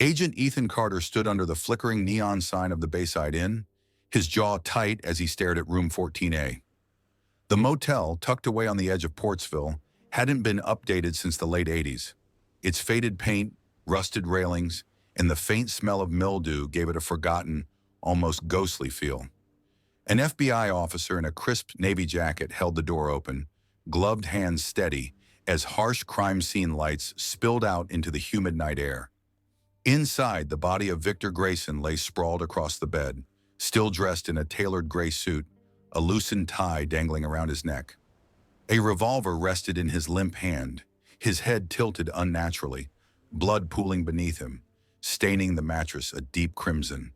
Agent Ethan Carter stood under the flickering neon sign of the Bayside Inn, his jaw tight as he stared at room 14A. The motel, tucked away on the edge of Portsville, hadn't been updated since the late 80s. Its faded paint, rusted railings, and the faint smell of mildew gave it a forgotten, almost ghostly feel. An FBI officer in a crisp navy jacket held the door open, gloved hands steady, as harsh crime scene lights spilled out into the humid night air. Inside, the body of Victor Grayson lay sprawled across the bed, still dressed in a tailored gray suit, a loosened tie dangling around his neck. A revolver rested in his limp hand, his head tilted unnaturally, blood pooling beneath him, staining the mattress a deep crimson.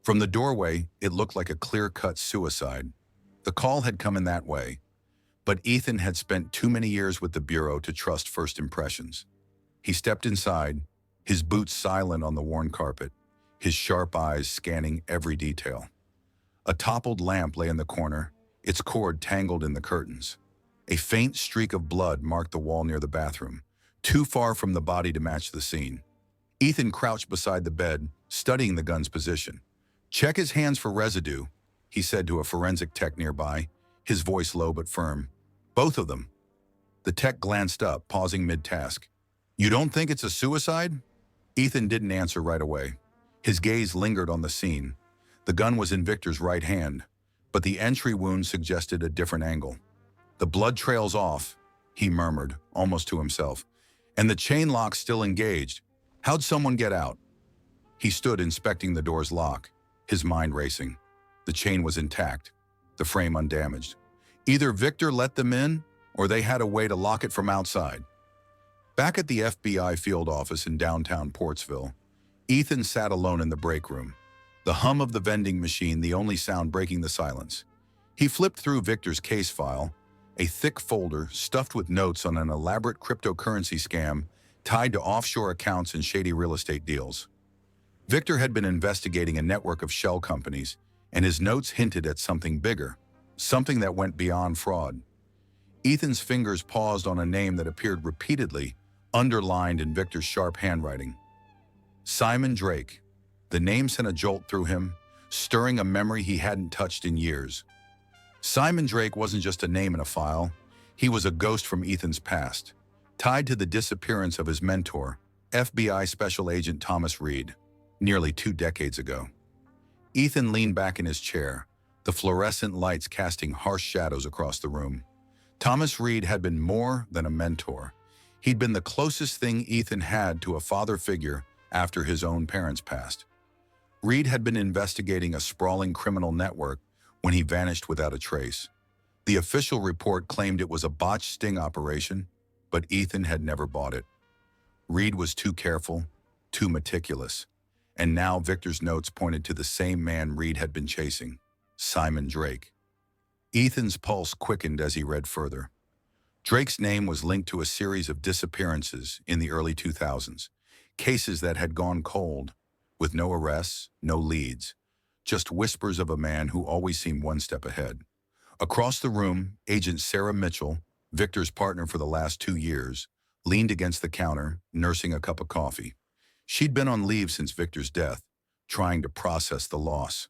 From the doorway, it looked like a clear-cut suicide. The call had come in that way, but Ethan had spent too many years with the Bureau to trust first impressions. He stepped inside, his boots silent on the worn carpet, his sharp eyes scanning every detail. A toppled lamp lay in the corner, its cord tangled in the curtains. A faint streak of blood marked the wall near the bathroom, too far from the body to match the scene. Ethan crouched beside the bed, studying the gun's position. "Check his hands for residue," he said to a forensic tech nearby, his voice low but firm. "Both of them." The tech glanced up, pausing mid-task. "You don't think it's a suicide?" Ethan didn't answer right away. His gaze lingered on the scene. The gun was in Victor's right hand, but the entry wound suggested a different angle. "The blood trail's off," he murmured, almost to himself. "And the chain lock's still engaged. How'd someone get out?" He stood inspecting the door's lock, his mind racing. The chain was intact, the frame undamaged. Either Victor let them in, or they had a way to lock it from outside. Back at the FBI field office in downtown Portsville, Ethan sat alone in the break room, the hum of the vending machine the only sound breaking the silence. He flipped through Victor's case file, a thick folder stuffed with notes on an elaborate cryptocurrency scam tied to offshore accounts and shady real estate deals. Victor had been investigating a network of shell companies, and his notes hinted at something bigger, something that went beyond fraud. Ethan's fingers paused on a name that appeared repeatedly, underlined in Victor's sharp handwriting. Simon Drake. The name sent a jolt through him, stirring a memory he hadn't touched in years. Simon Drake wasn't just a name in a file. He was a ghost from Ethan's past, tied to the disappearance of his mentor, FBI Special Agent Thomas Reed, nearly 2 decades ago. Ethan leaned back in his chair, the fluorescent lights casting harsh shadows across the room. Thomas Reed had been more than a mentor. He'd been the closest thing Ethan had to a father figure after his own parents passed. Reed had been investigating a sprawling criminal network when he vanished without a trace. The official report claimed it was a botched sting operation, but Ethan had never bought it. Reed was too careful, too meticulous, and now Victor's notes pointed to the same man Reed had been chasing, Simon Drake. Ethan's pulse quickened as he read further. Drake's name was linked to a series of disappearances in the early 2000s, cases that had gone cold, with no arrests, no leads, just whispers of a man who always seemed one step ahead. Across the room, Agent Sarah Mitchell, Victor's partner for the last 2 years, leaned against the counter, nursing a cup of coffee. She'd been on leave since Victor's death, trying to process the loss.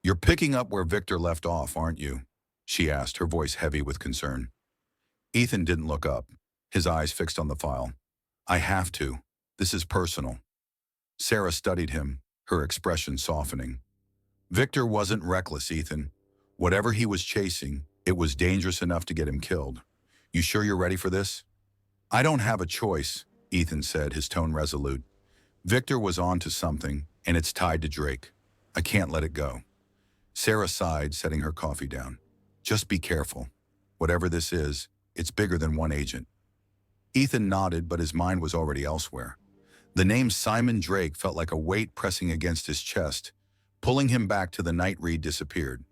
"You're picking up where Victor left off, aren't you?" she asked, her voice heavy with concern. Ethan didn't look up, his eyes fixed on the file. "I have to. This is personal." Sarah studied him, her expression softening. "Victor wasn't reckless, Ethan. Whatever he was chasing, it was dangerous enough to get him killed. You sure you're ready for this?" "I don't have a choice," Ethan said, his tone resolute. "Victor was on to something, and it's tied to Drake. I can't let it go." Sarah sighed, setting her coffee down. "Just be careful. Whatever this is, it's bigger than one agent." Ethan nodded, but his mind was already elsewhere. The name Simon Drake felt like a weight pressing against his chest, pulling him back to the night Reed disappeared.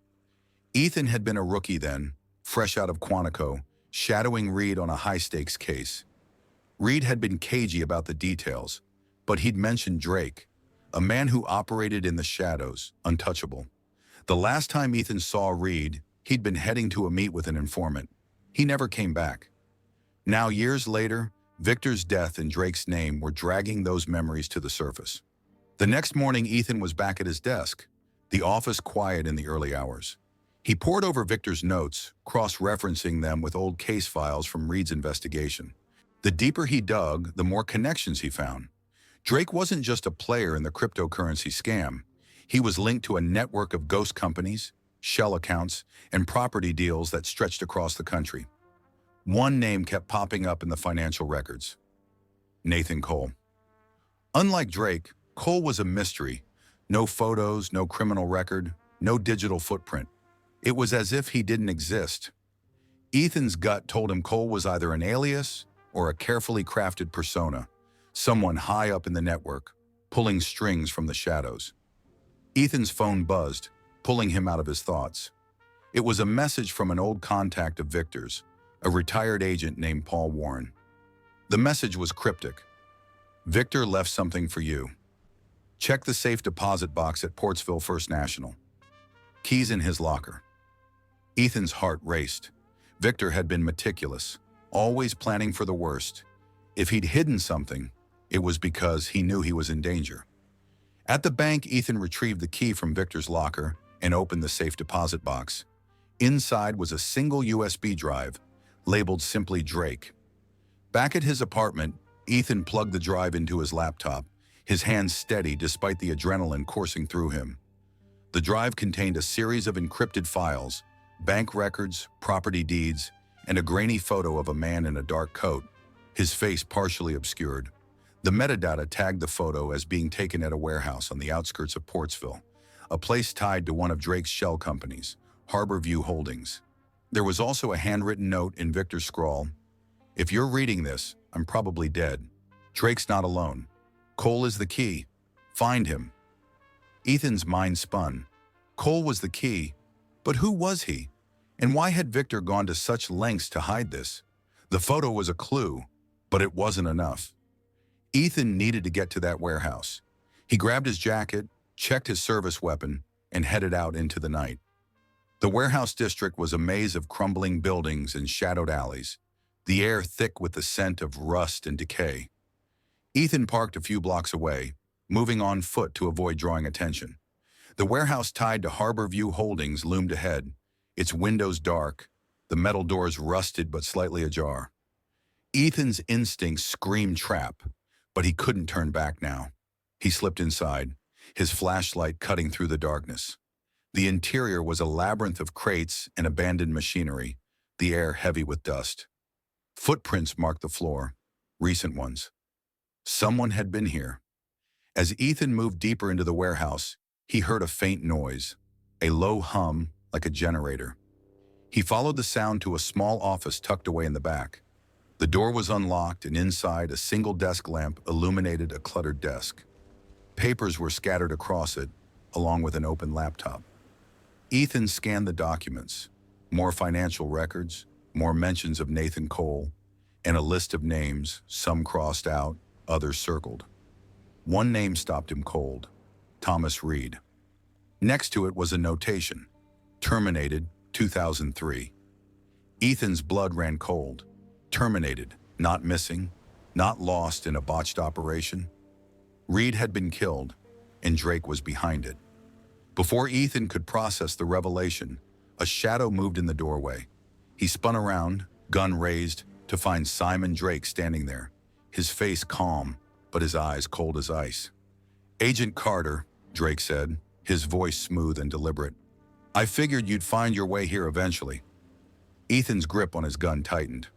Ethan had been a rookie then, fresh out of Quantico, shadowing Reed on a high-stakes case. Reed had been cagey about the details, but he'd mentioned Drake, a man who operated in the shadows, untouchable. The last time Ethan saw Reed, he'd been heading to a meet with an informant. He never came back. Now, years later, Victor's death and Drake's name were dragging those memories to the surface. The next morning, Ethan was back at his desk, the office quiet in the early hours. He pored over Victor's notes, cross-referencing them with old case files from Reed's investigation. The deeper he dug, the more connections he found. Drake wasn't just a player in the cryptocurrency scam. He was linked to a network of ghost companies, shell accounts, and property deals that stretched across the country. One name kept popping up in the financial records: Nathan Cole. Unlike Drake, Cole was a mystery. No photos, no criminal record, no digital footprint. It was as if he didn't exist. Ethan's gut told him Cole was either an alias or a carefully crafted persona, someone high up in the network, pulling strings from the shadows. Ethan's phone buzzed, pulling him out of his thoughts. It was a message from an old contact of Victor's, a retired agent named Paul Warren. The message was cryptic. "Victor left something for you. Check the safe deposit box at Portsville First National. Keys in his locker." Ethan's heart raced. Victor had been meticulous, always planning for the worst. If he'd hidden something, it was because he knew he was in danger. At the bank, Ethan retrieved the key from Victor's locker and opened the safe deposit box. Inside was a single USB drive, labeled simply Drake. Back at his apartment, Ethan plugged the drive into his laptop, his hands steady despite the adrenaline coursing through him. The drive contained a series of encrypted files, bank records, property deeds, and a grainy photo of a man in a dark coat, his face partially obscured. The metadata tagged the photo as being taken at a warehouse on the outskirts of Portsville, a place tied to one of Drake's shell companies, Harborview Holdings. There was also a handwritten note in Victor's scrawl: "If you're reading this, I'm probably dead. Drake's not alone. Cole is the key. Find him." Ethan's mind spun. Cole was the key, but who was he? And why had Victor gone to such lengths to hide this? The photo was a clue, but it wasn't enough. Ethan needed to get to that warehouse. He grabbed his jacket, checked his service weapon, and headed out into the night. The warehouse district was a maze of crumbling buildings and shadowed alleys, the air thick with the scent of rust and decay. Ethan parked a few blocks away, moving on foot to avoid drawing attention. The warehouse tied to Harborview Holdings loomed ahead, its windows dark, the metal doors rusted but slightly ajar. Ethan's instincts screamed trap, but he couldn't turn back now. He slipped inside, his flashlight cutting through the darkness. The interior was a labyrinth of crates and abandoned machinery, the air heavy with dust. Footprints marked the floor, recent ones. Someone had been here. As Ethan moved deeper into the warehouse, he heard a faint noise, a low hum like a generator. He followed the sound to a small office tucked away in the back. The door was unlocked, and inside, a single desk lamp illuminated a cluttered desk. Papers were scattered across it, along with an open laptop. Ethan scanned the documents, more financial records, more mentions of Nathan Cole, and a list of names, some crossed out, others circled. One name stopped him cold: Thomas Reed. Next to it was a notation: terminated, 2003. Ethan's blood ran cold. Terminated, not missing, not lost in a botched operation. Reed had been killed, and Drake was behind it. Before Ethan could process the revelation, a shadow moved in the doorway. He spun around, gun raised, to find Simon Drake standing there, his face calm, but his eyes cold as ice. "Agent Carter," Drake said, his voice smooth and deliberate. "I figured you'd find your way here eventually." Ethan's grip on his gun tightened.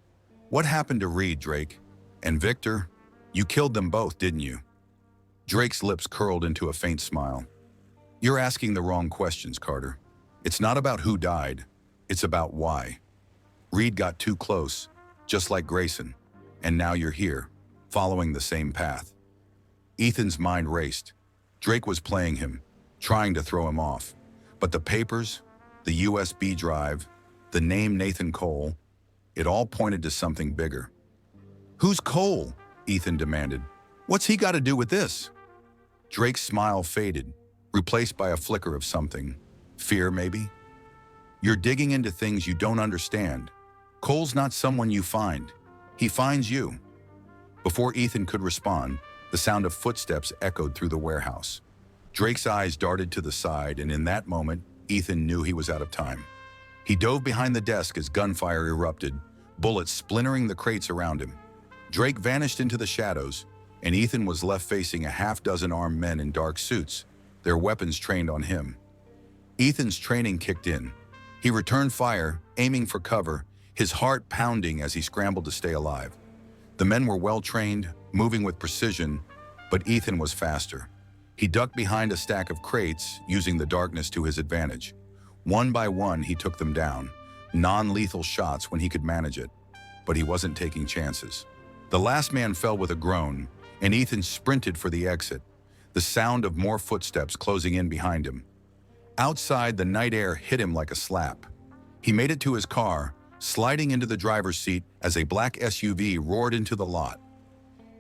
"What happened to Reed, Drake? And Victor? You killed them both, didn't you?" Drake's lips curled into a faint smile. "You're asking the wrong questions, Carter. It's not about who died. It's about why. Reed got too close, just like Grayson, and now you're here, following the same path." Ethan's mind raced. Drake was playing him, trying to throw him off. But the papers, the USB drive, the name Nathan Cole, it all pointed to something bigger. "Who's Cole?" Ethan demanded. "What's he got to do with this?" Drake's smile faded, replaced by a flicker of something. Fear, maybe? "You're digging into things you don't understand. Cole's not someone you find. He finds you." Before Ethan could respond, the sound of footsteps echoed through the warehouse. Drake's eyes darted to the side, and in that moment, Ethan knew he was out of time. He dove behind the desk as gunfire erupted, bullets splintering the crates around him. Drake vanished into the shadows, and Ethan was left facing a half-dozen armed men in dark suits, their weapons trained on him. Ethan's training kicked in. He returned fire, aiming for cover, his heart pounding as he scrambled to stay alive. The men were well-trained, moving with precision, but Ethan was faster. He ducked behind a stack of crates, using the darkness to his advantage. One by one, he took them down, non-lethal shots when he could manage it, but he wasn't taking chances. The last man fell with a groan, and Ethan sprinted for the exit, the sound of more footsteps closing in behind him. Outside, the night air hit him like a slap. He made it to his car, sliding into the driver's seat as a black SUV roared into the lot.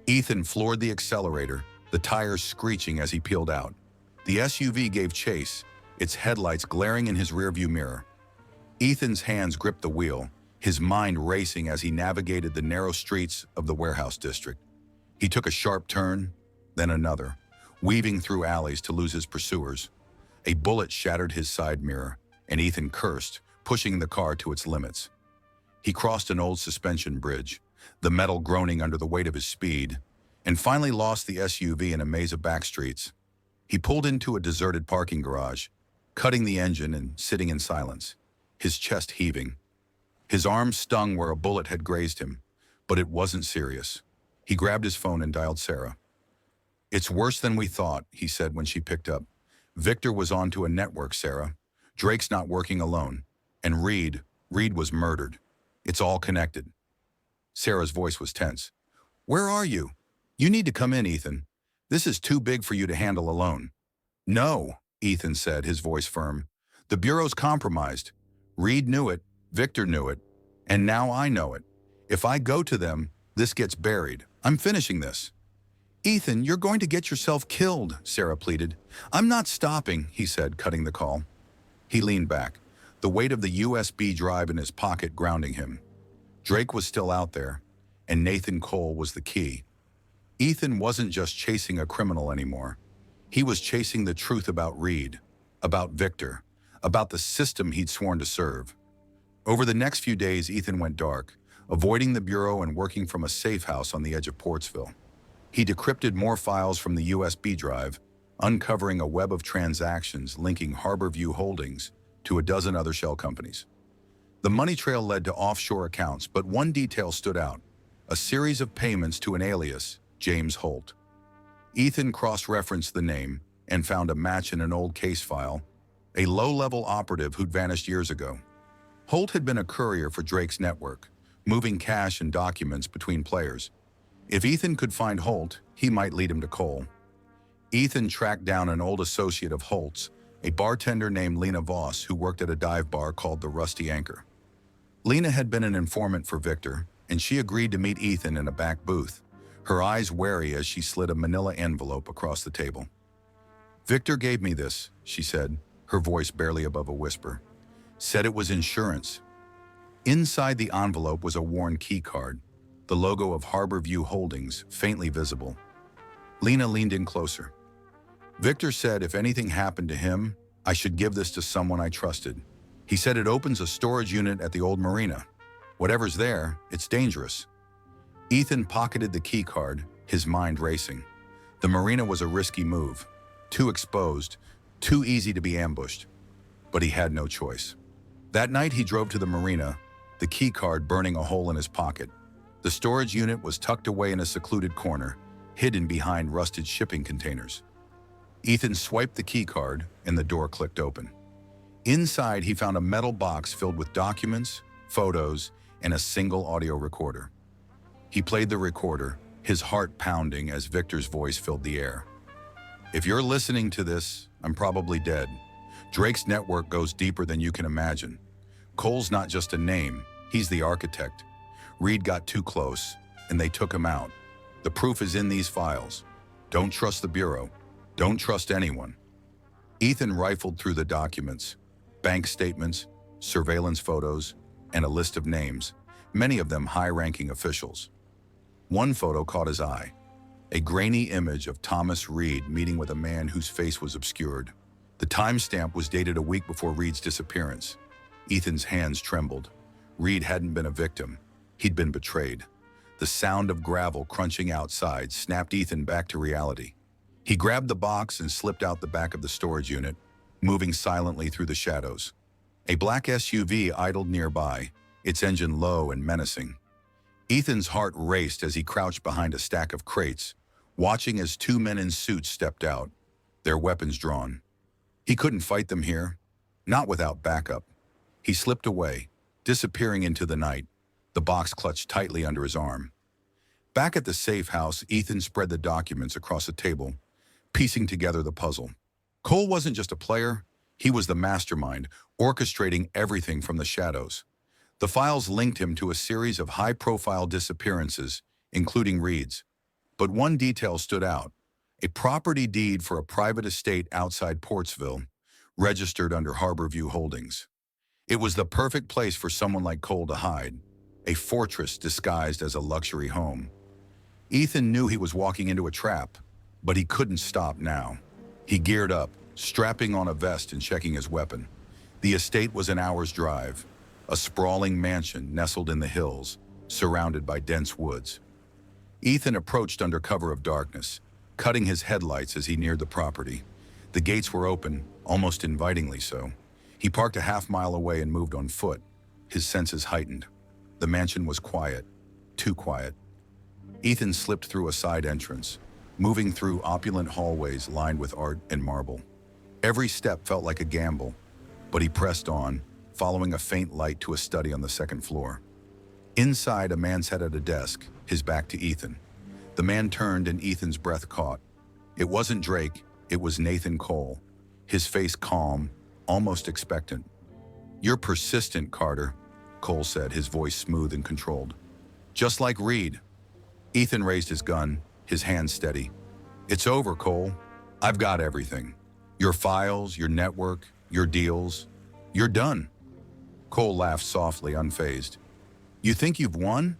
Ethan floored the accelerator, the tires screeching as he peeled out. The SUV gave chase, its headlights glaring in his rearview mirror. Ethan's hands gripped the wheel, his mind racing as he navigated the narrow streets of the warehouse district. He took a sharp turn, then another, weaving through alleys to lose his pursuers. A bullet shattered his side mirror, and Ethan cursed, pushing the car to its limits. He crossed an old suspension bridge, the metal groaning under the weight of his speed, and finally lost the SUV in a maze of back streets. He pulled into a deserted parking garage, cutting the engine and sitting in silence, his chest heaving. His arm stung where a bullet had grazed him, but it wasn't serious. He grabbed his phone and dialed Sarah. "It's worse than we thought," he said when she picked up. "Victor was onto a network, Sarah. Drake's not working alone. And Reed was murdered. It's all connected." Sarah's voice was tense. "Where are you? You need to come in, Ethan. This is too big for you to handle alone." "No," Ethan said, his voice firm. "The Bureau's compromised. Reed knew it, Victor knew it, and now I know it. If I go to them, this gets buried. I'm finishing this." "Ethan, you're going to get yourself killed," Sarah pleaded. "I'm not stopping," he said, cutting the call. He leaned back, the weight of the USB drive in his pocket grounding him. Drake was still out there, and Nathan Cole was the key. Ethan wasn't just chasing a criminal anymore. He was chasing the truth about Reed, about Victor, about the system he'd sworn to serve. Over the next few days, Ethan went dark, avoiding the Bureau and working from a safe house on the edge of Portsville. He decrypted more files from the USB drive, uncovering a web of transactions linking Harborview Holdings to a dozen other shell companies. The money trail led to offshore accounts, but one detail stood out: a series of payments to an alias, James Holt. Ethan cross-referenced the name and found a match in an old case file, a low-level operative who'd vanished years ago. Holt had been a courier for Drake's network, moving cash and documents between players. If Ethan could find Holt, he might lead him to Cole. Ethan tracked down an old associate of Holt's, a bartender named Lena Voss who worked at a dive bar called the Rusty Anchor. Lena had been an informant for Victor, and she agreed to meet Ethan in a back booth, her eyes wary as she slid a manila envelope across the table. "Victor gave me this," she said, her voice barely above a whisper. "Said it was insurance." Inside the envelope was a worn key card, the logo of Harborview Holdings faintly visible. Lena leaned in closer. "Victor said if anything happened to him, I should give this to someone I trusted. He said it opens a storage unit at the old marina. Whatever's there, it's dangerous." Ethan pocketed the key card, his mind racing. The marina was a risky move, too exposed, too easy to be ambushed. But he had no choice. That night he drove to the marina, the key card burning a hole in his pocket. The storage unit was tucked away in a secluded corner, hidden behind rusted shipping containers. Ethan swiped the key card, and the door clicked open. Inside, he found a metal box filled with documents, photos, and a single audio recorder. He played the recorder, his heart pounding as Victor's voice filled the air. "If you're listening to this, I'm probably dead. Drake's network goes deeper than you can imagine. Cole's not just a name, he's the architect. Reed got too close, and they took him out. The proof is in these files. Don't trust the Bureau. Don't trust anyone." Ethan rifled through the documents, bank statements, surveillance photos, and a list of names, many of them high-ranking officials. One photo caught his eye, a grainy image of Thomas Reed meeting with a man whose face was obscured. The timestamp was dated a week before Reed's disappearance. Ethan's hands trembled. Reed hadn't been a victim. He'd been betrayed. The sound of gravel crunching outside snapped Ethan back to reality. He grabbed the box and slipped out the back of the storage unit, moving silently through the shadows. A black SUV idled nearby, its engine low and menacing. Ethan's heart raced as he crouched behind a stack of crates, watching as two men in suits stepped out, their weapons drawn. He couldn't fight them here, not without backup. He slipped away, disappearing into the night, the box clutched tightly under his arm. Back at the safe house, Ethan spread the documents across a table, piecing together the puzzle. Cole wasn't just a player, he was the mastermind, orchestrating everything from the shadows. The files linked him to a series of high-profile disappearances, including Reed's. But one detail stood out: a property deed for a private estate outside Portsville, registered under Harborview Holdings. It was the perfect place for someone like Cole to hide, a fortress disguised as a luxury home. Ethan knew he was walking into a trap, but he couldn't stop now. He geared up, strapping on a vest and checking his weapon. The estate was an hour's drive, a sprawling mansion nestled in the hills, surrounded by dense woods. Ethan approached under cover of darkness, cutting his headlights as he neared the property. The gates were open, almost invitingly so. He parked a half-mile away and moved on foot, his senses heightened. The mansion was quiet, too quiet. Ethan slipped through a side entrance, moving through opulent hallways lined with art and marble. Every step felt like a gamble, but he pressed on, following a faint light to a study on the second floor. Inside, a man sat at a desk, his back to Ethan. The man turned and Ethan's breath caught. It wasn't Drake, it was Nathan Cole, his face calm, almost expectant. "You're persistent, Carter," Cole said, his voice smooth and controlled. "Just like Reed." Ethan raised his gun, his hand steady. "It's over, Cole. I've got everything. Your files, your network, your deals. You're done." Cole laughed softly, unfazed. "You think you've won?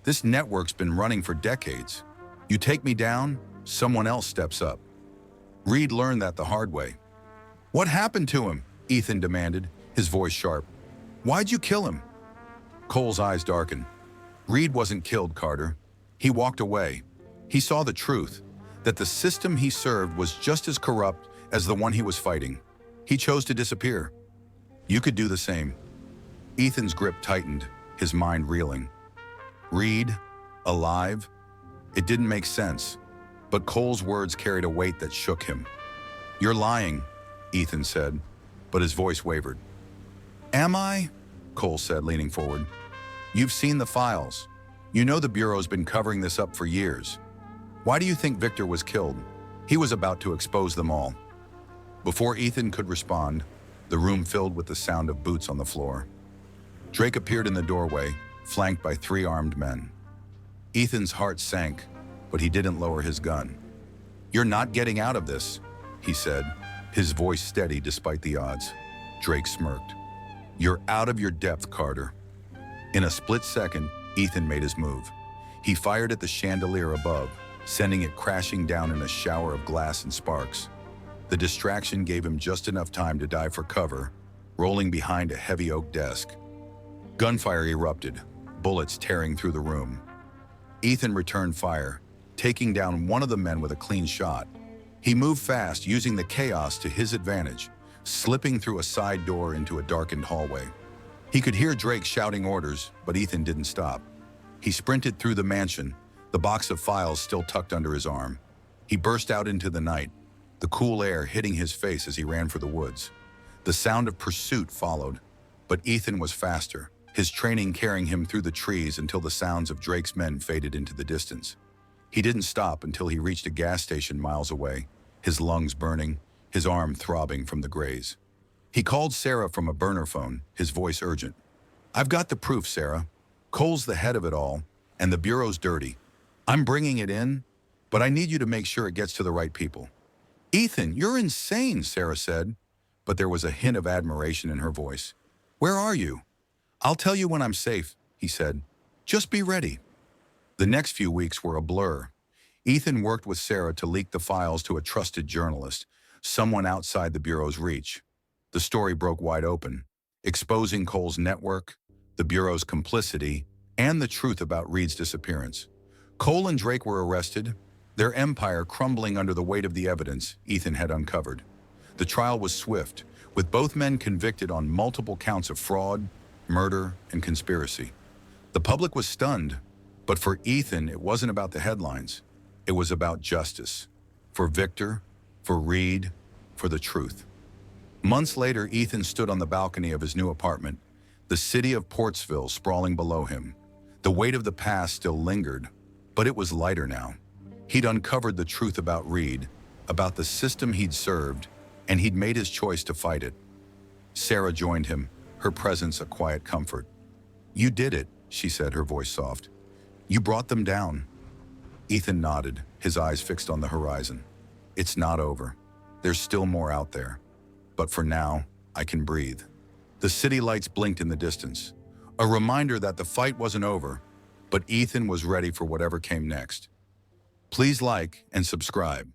This network's been running for decades. You take me down, someone else steps up." Reed learned that the hard way. "What happened to him?" Ethan demanded, his voice sharp. "Why'd you kill him?" Cole's eyes darkened. "Reed wasn't killed, Carter. He walked away. He saw the truth, that the system he served was just as corrupt as the one he was fighting. He chose to disappear. You could do the same." Ethan's grip tightened, his mind reeling. Reed, alive? It didn't make sense, but Cole's words carried a weight that shook him. "You're lying," Ethan said, but his voice wavered. "Am I?" Cole said, leaning forward. "You've seen the files. You know the Bureau's been covering this up for years. Why do you think Victor was killed? He was about to expose them all." Before Ethan could respond, the room filled with the sound of boots on the floor. Drake appeared in the doorway, flanked by 3 armed men. Ethan's heart sank, but he didn't lower his gun. "You're not getting out of this," he said, his voice steady despite the odds. Drake smirked. "You're out of your depth, Carter." In a split second, Ethan made his move. He fired at the chandelier above, sending it crashing down in a shower of glass and sparks. The distraction gave him just enough time to dive for cover, rolling behind a heavy oak desk. Gunfire erupted, bullets tearing through the room. Ethan returned fire, taking down one of the men with a clean shot. He moved fast, using the chaos to his advantage, slipping through a side door into a darkened hallway. He could hear Drake shouting orders, but Ethan didn't stop. He sprinted through the mansion, the box of files still tucked under his arm. He burst out into the night, the cool air hitting his face as he ran for the woods. The sound of pursuit followed, but Ethan was faster, his training carrying him through the trees until the sounds of Drake's men faded into the distance. He didn't stop until he reached a gas station miles away, his lungs burning, his arm throbbing from the graze. He called Sarah from a burner phone, his voice urgent. "I've got the proof, Sarah. Cole's the head of it all, and the Bureau's dirty. I'm bringing it in, but I need you to make sure it gets to the right people." "Ethan, you're insane," Sarah said, but there was a hint of admiration in her voice. "Where are you?" "I'll tell you when I'm safe," he said. "Just be ready." The next few weeks were a blur. Ethan worked with Sarah to leak the files to a trusted journalist, someone outside the Bureau's reach. The story broke wide open, exposing Cole's network, the Bureau's complicity, and the truth about Reed's disappearance. Cole and Drake were arrested, their empire crumbling under the weight of the evidence Ethan had uncovered. The trial was swift, with both men convicted on multiple counts of fraud, murder, and conspiracy. The public was stunned, but for Ethan, it wasn't about the headlines. It was about justice. For Victor, for Reed, for the truth. Months later, Ethan stood on the balcony of his new apartment, the city of Portsville sprawling below him. The weight of the past still lingered, but it was lighter now. He'd uncovered the truth about Reed, about the system he'd served, and he'd made his choice to fight it. Sarah joined him, her presence a quiet comfort. "You did it," she said, her voice soft. "You brought them down." Ethan nodded, his eyes fixed on the horizon. "It's not over. There's still more out there. But for now, I can breathe." The city lights blinked in the distance, a reminder that the fight wasn't over, but Ethan was ready for whatever came next. Please like and subscribe.